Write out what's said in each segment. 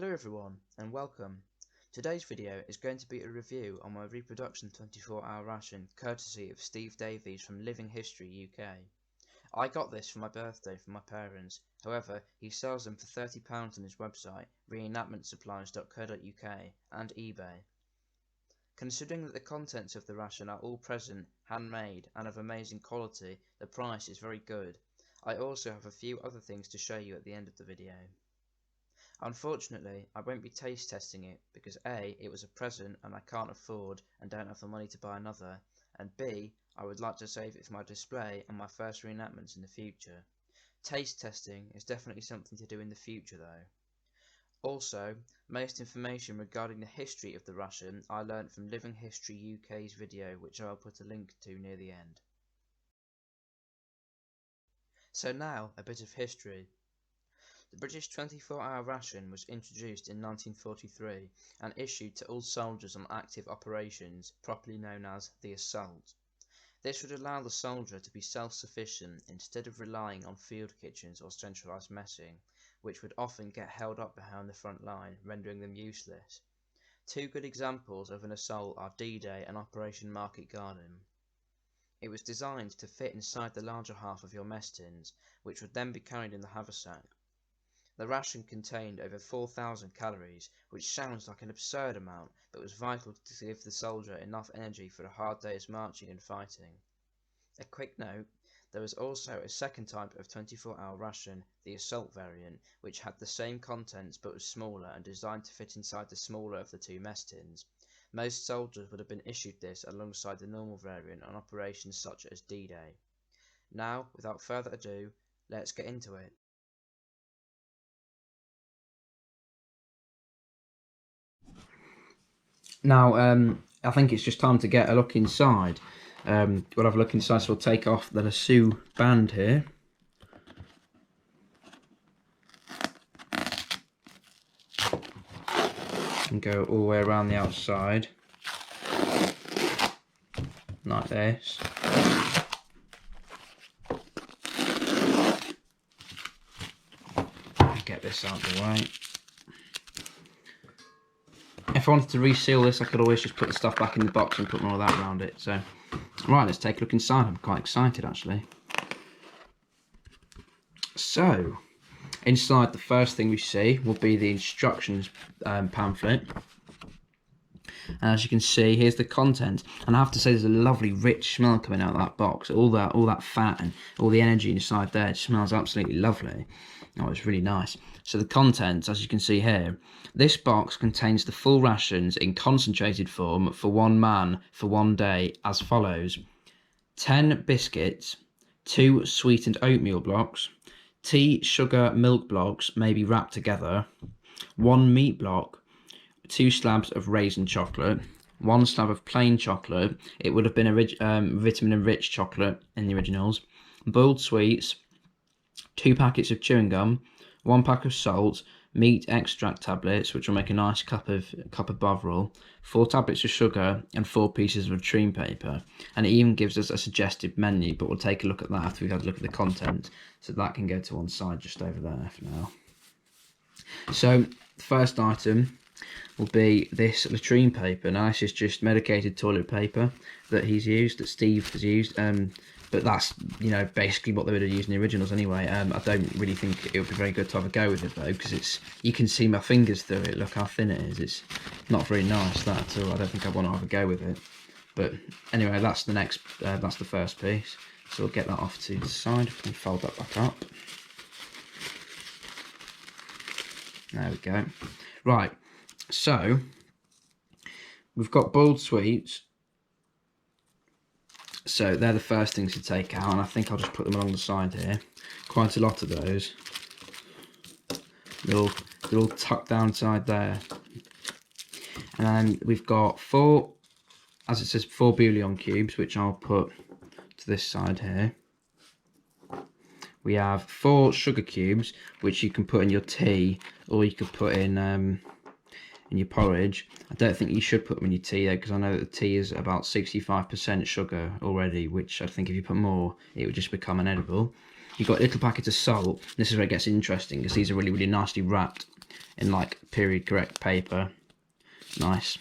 Hello everyone and welcome. Today's video is going to be a review on my reproduction 24-hour ration courtesy of Steve Davies from Living History UK. I got this for my birthday from my parents, however he sells them for £30 on his website reenactmentsupplies.co.uk and eBay. Considering that the contents of the ration are all present, handmade and of amazing quality, the price is very good. I also have a few other things to show you at the end of the video. Unfortunately, I won't be taste testing it because A, it was a present and I can't afford and don't have the money to buy another, and B, I would like to save it for my display and my first reenactments in the future. Taste testing is definitely something to do in the future though. Also, most information regarding the history of the ration I learnt from Living History UK's video, which I'll put a link to near the end. So now, a bit of history. The British 24-hour ration was introduced in 1943 and issued to all soldiers on active operations, properly known as the assault. This would allow the soldier to be self-sufficient instead of relying on field kitchens or centralised messing, which would often get held up behind the front line, rendering them useless. Two good examples of an assault are D-Day and Operation Market Garden. It was designed to fit inside the larger half of your mess tins, which would then be carried in the haversack. The ration contained over 4,000 calories, which sounds like an absurd amount, but was vital to give the soldier enough energy for a hard day's marching and fighting. A quick note, there was also a second type of 24-hour ration, the assault variant, which had the same contents but was smaller and designed to fit inside the smaller of the two mess tins. Most soldiers would have been issued this alongside the normal variant on operations such as D-Day. Now, without further ado, let's get into it. Now, I think it's just time to get a look inside. We'll have a look inside, so we'll take off the lasso band here. And go all the way around the outside. Like this. Get this out of the way. If I wanted to reseal this, I could always just put the stuff back in the box and put more of that around it. So, right, let's take a look inside. I'm quite excited actually. So, inside the first thing we see will be the instructions pamphlet. And as you can see, here's the content. And I have to say, there's a lovely rich smell coming out of that box. All that fat and all the energy inside there, it smells absolutely lovely. Oh, it's really nice. So the contents, as you can see here, this box contains the full rations in concentrated form for one man for one day as follows: 10 biscuits, 2 sweetened oatmeal blocks, tea, sugar, milk blocks maybe wrapped together, 1 meat block, 2 slabs of raisin chocolate, 1 slab of plain chocolate, it would have been a vitamin-enriched chocolate in the originals, boiled sweets, 2 packets of chewing gum, 1 pack of salt, meat extract tablets, which will make a nice cup of bovril, 4 tablets of sugar, and 4 pieces of latrine paper. And it even gives us a suggested menu, but we'll take a look at that after we've had a look at the content. So that can go to one side just over there for now. So the first item will be this latrine paper. Now this is just medicated toilet paper that Steve has used. But that's, basically what they would have used in the originals anyway. I don't really think it would be very good to have a go with it though, because you can see my fingers through it. Look how thin it is. It's not very nice, that at all. I don't think I want to have a go with it. But anyway, that's the first piece. So we'll get that off to the side and fold that back up. There we go. Right, so we've got boiled sweets. So they're the first things to take out, and I think I'll just put them along the side here. Quite a lot of those. They're all tucked down inside there. And then we've got 4, as it says, 4 bouillon cubes, which I'll put to this side here. We have 4 sugar cubes, which you can put in your tea, or you could put in your porridge. I don't think you should put them in your tea though, because I know that the tea is about 65% sugar already, which I think if you put more, it would just become inedible. You've got little packets of salt. This is where it gets interesting, because these are really, really nicely wrapped in like period correct paper. Nice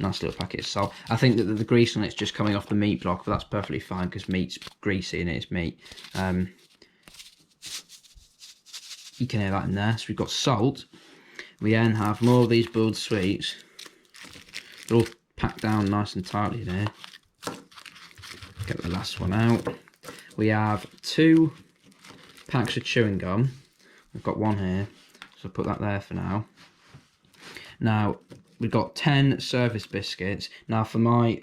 little packet of salt. I think that the grease on it's just coming off the meat block, but that's perfectly fine because meat's greasy and it's meat. You can hear that in there. So we've got salt. We then have more of these boiled sweets. They're all packed down nice and tightly there. Get the last one out. We have 2 packs of chewing gum. We've got one here, so I'll put that there for now. Now, we've got 10 service biscuits. Now, for my,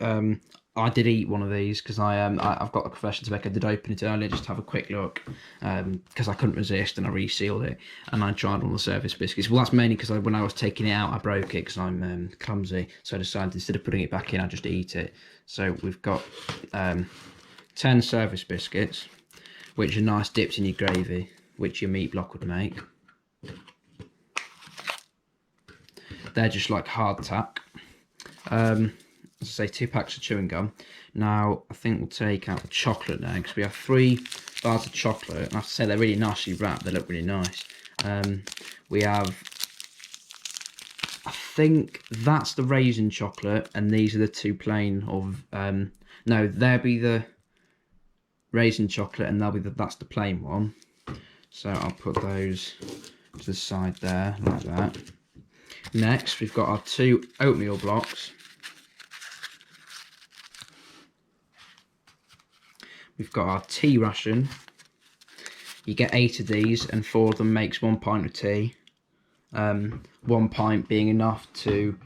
I did eat one of these because I've got a confession to make. I did open it earlier just to have a quick look because I couldn't resist and I resealed it and I tried one of the service biscuits. Well, that's mainly because when I was taking it out, I broke it because I'm clumsy. So I decided instead of putting it back in, I just eat it. So we've got 10 service biscuits, which are nice dipped in your gravy, which your meat block would make. They're just like hardtack. As I say, 2 packs of chewing gum. Now, I think we'll take out the chocolate now, because we have 3 bars of chocolate. And I have to say, they're really nicely wrapped. They look really nice. We have, I think that's the raisin chocolate, and these are the 2 plain of, no, there'll be the raisin chocolate, and that's the plain one. So I'll put those to the side there, like that. Next, we've got our 2 oatmeal blocks. We've got our tea ration. You get 8 of these, and 4 of them makes 1 pint of tea. 1 pint being enough to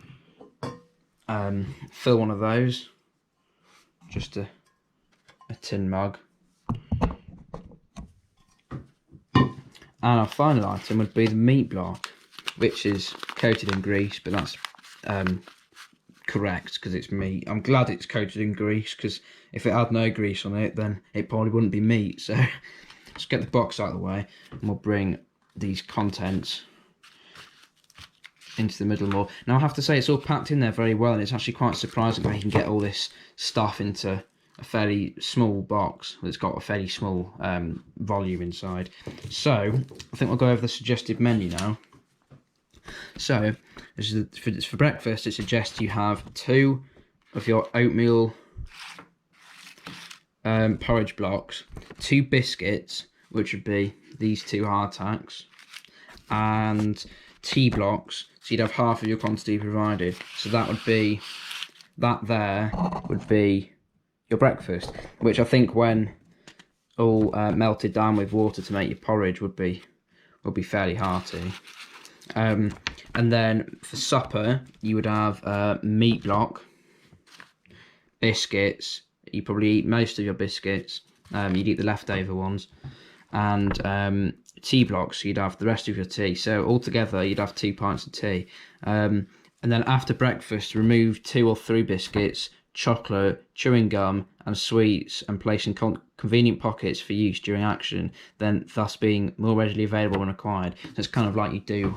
fill one of those. Just a tin mug. And our final item would be the meat block, which is coated in grease, but that's correct because it's meat. I'm glad it's coated in grease because if it had no grease on it, then it probably wouldn't be meat. So let's get the box out of the way and we'll bring these contents into the middle more. Now I have to say it's all packed in there very well, and it's actually quite surprising how you can get all this stuff into a fairly small box that's got a fairly small volume inside. So I think we'll go over the suggested menu now. So for breakfast, it suggests you have 2 of your oatmeal porridge blocks, 2 biscuits, which would be these 2 hardtacks, and tea blocks. So you'd have half of your quantity provided. So that would be, that there would be your breakfast, which I think when all melted down with water to make your porridge would be fairly hearty. And then for supper, you would have meat block, biscuits. You probably eat most of your biscuits. You'd eat the leftover ones, and tea blocks. So you'd have the rest of your tea. So altogether, you'd have 2 pints of tea. And then after breakfast, remove 2 or 3 biscuits, chocolate, chewing gum, and sweets, and place in convenient pockets for use during action, then thus being more readily available when required. So it's kind of like you do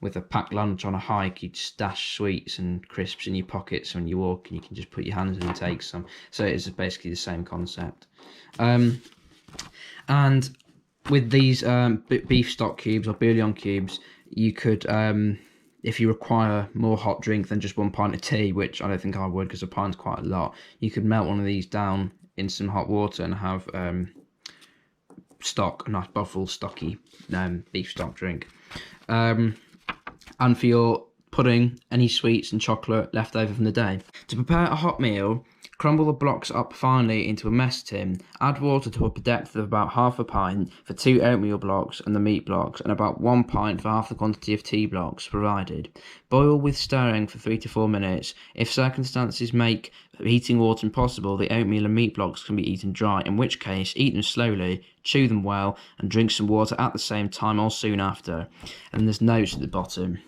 with a packed lunch on a hike. You'd stash sweets and crisps in your pockets when you walk, and you can just put your hands in and take some. So it's basically the same concept. And with these beef stock cubes or bouillon cubes, you could, if you require more hot drink than just 1 pint of tea, which I don't think I would because a pint's quite a lot, you could melt one of these down in some hot water and have stock, a nice buffalo stocky beef stock drink. And for your pudding, any sweets and chocolate left over from the day. To prepare a hot meal, crumble the blocks up finely into a mess tin. Add water to a depth of about half a pint for 2 oatmeal blocks and the meat blocks, and about 1 pint for half the quantity of tea blocks provided. Boil with stirring for 3 to 4 minutes. If circumstances make heating water impossible, the oatmeal and meat blocks can be eaten dry, in which case eat them slowly, chew them well, and drink some water at the same time or soon after. And there's notes at the bottom.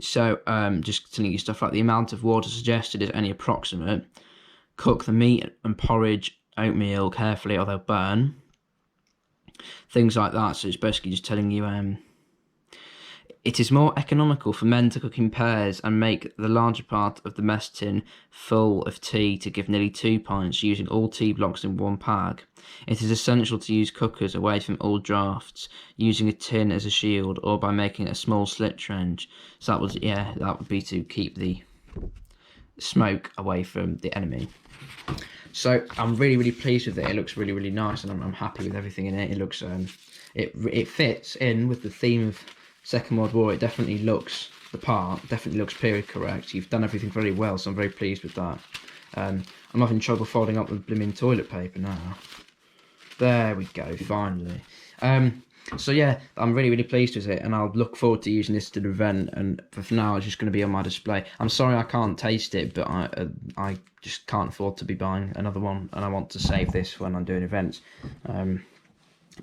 So just telling you stuff like the amount of water suggested is only approximate. Cook the meat and porridge, oatmeal carefully or they'll burn. Things like that. So it's basically just telling you It is more economical for men to cook in pairs and make the larger part of the mess tin full of tea to give nearly 2 pints, using all tea blocks in one pack. It is essential to use cookers away from all draughts, using a tin as a shield, or by making a small slit trench. So that would be to keep the smoke away from the enemy. So I'm really pleased with it. It looks really nice, and I'm happy with everything in it. It looks it fits in with the theme of Second World War. It definitely looks the part, definitely looks period correct. You've done everything very well, so I'm very pleased with that. I'm having trouble folding up the blooming toilet paper now. There we go, finally. So yeah, I'm really pleased with it, and I'll look forward to using this to the event, and for now it's just going to be on my display. I'm sorry I can't taste it, but I just can't afford to be buying another one, and I want to save this when I'm doing events.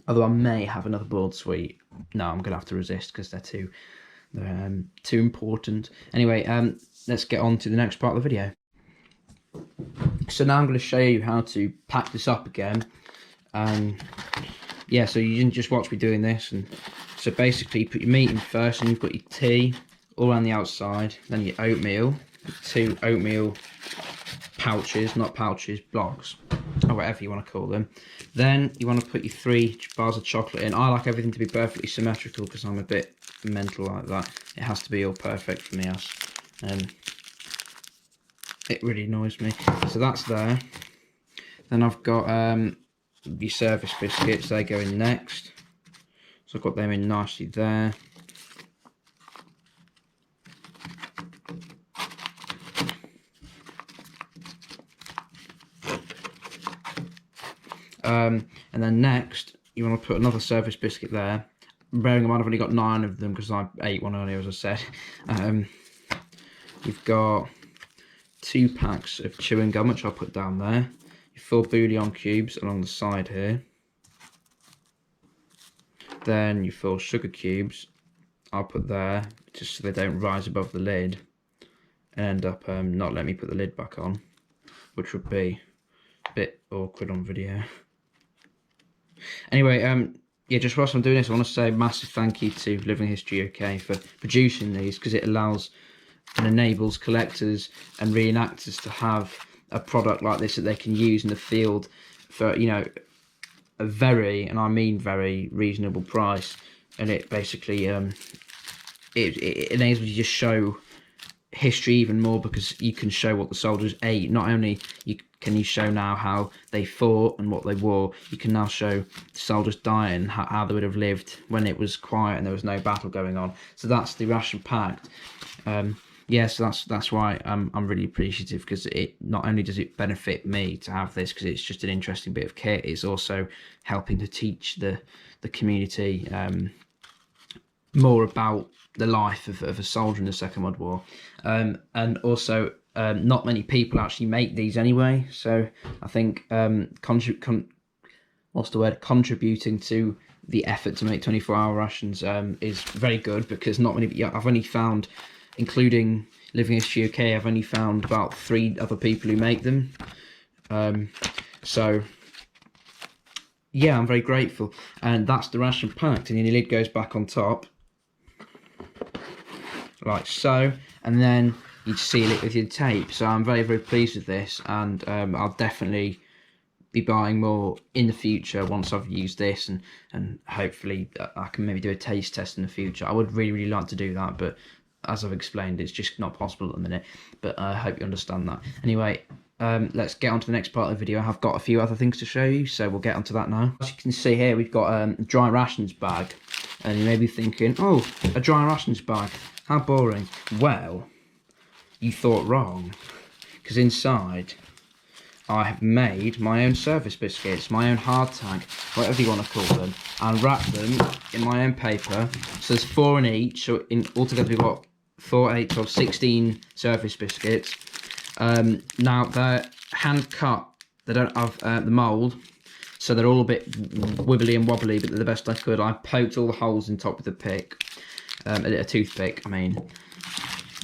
Although I may have another board suite. No, I'm going to have to resist because they're too important. Anyway, let's get on to the next part of the video. So now I'm going to show you how to pack this up again. Yeah, so you didn't just watch me doing this. And so basically you put your meat in first, and you've got your tea all around the outside, then your oatmeal, 2 oatmeal pouches, not pouches, blocks, or whatever you want to call them. Then you want to put your 3 bars of chocolate in. I like everything to be perfectly symmetrical because I'm a bit mental like that. It has to be all perfect for me, it really annoys me. So that's there. Then I've got your service biscuits, they go in next. So I've got them in nicely there. And then next, you want to put another service biscuit there. Bearing in mind I've only got 9 of them because I ate one earlier, as I said. You've got 2 packs of chewing gum, which I'll put down there. Your 4 bouillon cubes along the side here. Then your 4 sugar cubes, I'll put there, just so they don't rise above the lid and end up not letting me put the lid back on, which would be a bit awkward on video. Anyway, yeah, just whilst I'm doing this, I want to say a massive thank you to Living History UK for producing these, because it allows and enables collectors and reenactors to have a product like this that they can use in the field for, you know, a very, and I mean very, reasonable price. And it basically it enables you to show history even more, because you can show what the soldiers ate. Not only can you show now how they fought and what they wore, you can now show the soldiers dying, how they would have lived when it was quiet and there was no battle going on. So that's the ration packed. Yeah, so that's why I'm really appreciative, because it not only does it benefit me to have this, because it's just an interesting bit of kit, it's also helping to teach the community more about the life of a soldier in the Second World War. And also, not many people actually make these anyway, so I think contributing to the effort to make 24-hour rations is very good, because not many, I've only found, including Living History UK, I've only found about 3 other people who make them. So yeah, I'm very grateful. And that's the ration packed, and then the lid goes back on top like so, and then you seal it with your tape. So I'm very pleased with this, and I'll definitely be buying more in the future once I've used this, and hopefully I can maybe do a taste test in the future. I would really like to do that, but as I've explained, it's just not possible at the minute. But I hope you understand that. Anyway, let's get on to the next part of the video. I've got a few other things to show you, so we'll get onto that now. As you can see here, we've got a dry rations bag, and you may be thinking, oh, a dry rations bag, how boring. Well, you thought wrong, because inside I have made my own service biscuits, my own hardtack, whatever you want to call them, and wrapped them in my own paper. So there's 4 in each, so altogether we've got 4, 8, 12, 16 service biscuits. Now they're hand cut, they don't have the mould, so they're all a bit wibbly and wobbly, but they're the best I could. I poked all the holes in top with a pick, a toothpick, I mean.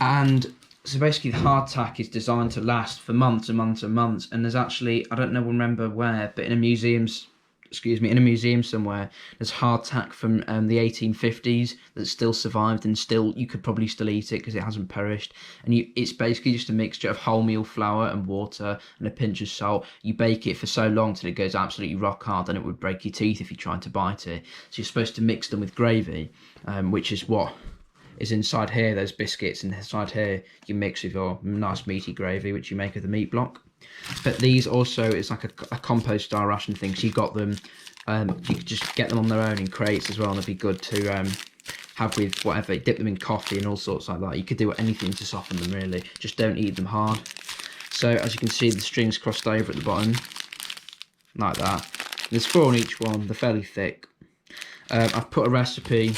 And so basically the hardtack is designed to last for months and months and months, and there's actually, I don't remember where, but in a museum's excuse me, in a museum somewhere. There's hardtack from the 1850s that still survived, and still you could probably still eat it because it hasn't perished. And it's basically just a mixture of wholemeal flour and water and a pinch of salt. You bake it for so long till it goes absolutely rock hard, and it would break your teeth if you tried to bite it. So you're supposed to mix them with gravy, which is what is inside here. Those biscuits, and inside here you mix with your nice meaty gravy, which you make with the meat block. But these also, it's like a compost style ration thing, so you got them, you could just get them on their own in crates as well, and they'd be good to have with whatever, dip them in coffee and all sorts like that. You could do anything to soften them really, just don't eat them hard. So as you can see, the string's crossed over at the bottom like that. There's 4 on each one, they're fairly thick. I've put a recipe,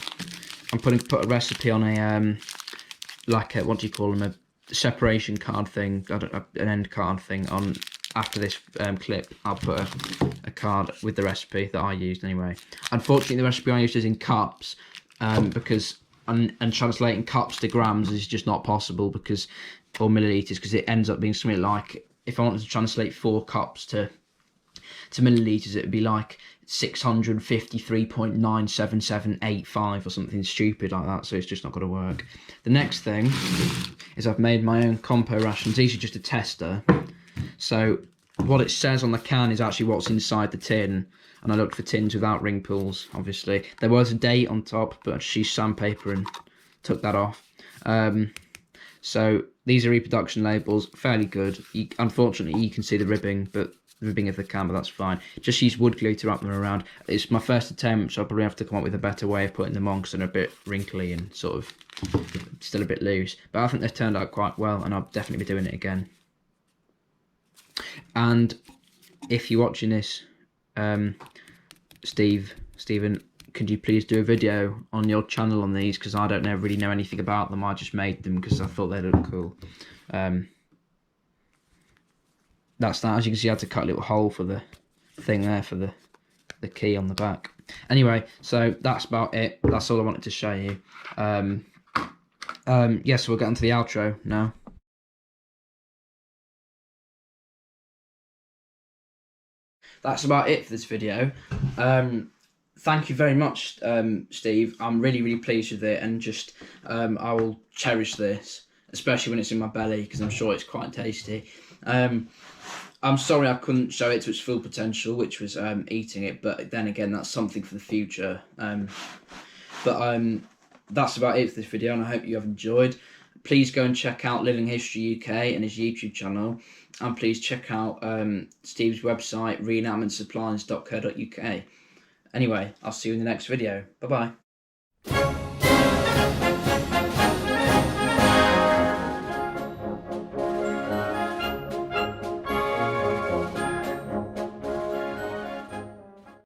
put a recipe on a like a, what do you call them, a separation card thing, an end card thing on. After this clip, I'll put a card with the recipe that I used anyway. Unfortunately, the recipe I used is in cups, because and translating cups to grams is just not possible, because, or milliliters, because it ends up being something like, if I wanted to translate 4 cups to milliliters, it would be like 653.97785 or something stupid like that, so it's just not going to work. The next thing is I've made my own compo rations. These are just a tester, so what it says on the can is actually what's inside the tin, and I looked for tins without ring pulls. Obviously there was a date on top, but I just used sandpaper and took that off. So these are reproduction labels, fairly good. Unfortunately you can see the ribbing, but ribbing of the can, but that's fine. Just use wood glue to wrap them around. It's my first attempt, so I'll probably have to come up with a better way of putting them on, because they're a bit wrinkly and sort of still a bit loose. But I think they've turned out quite well, and I'll definitely be doing it again. And if you're watching this, Stephen, could you please do a video on your channel on these, because I don't really know anything about them. I just made them because I thought they looked cool. That's that. As you can see, I had to cut a little hole for the thing there for the key on the back. Anyway, so that's about it. That's all I wanted to show you. So we'll get on to the outro now. That's about it for this video. Thank you very much, Steve. I'm really pleased with it, and just I will cherish this, especially when it's in my belly, because I'm sure it's quite tasty. I'm sorry I couldn't show it to its full potential, which was eating it, but then again, that's something for the future. That's about it for this video, and I hope you have enjoyed. Please go and check out Living History UK and his YouTube channel, and please check out Steve's website, reenactmentsupplies.co.uk. Anyway, I'll see you in the next video. Bye bye.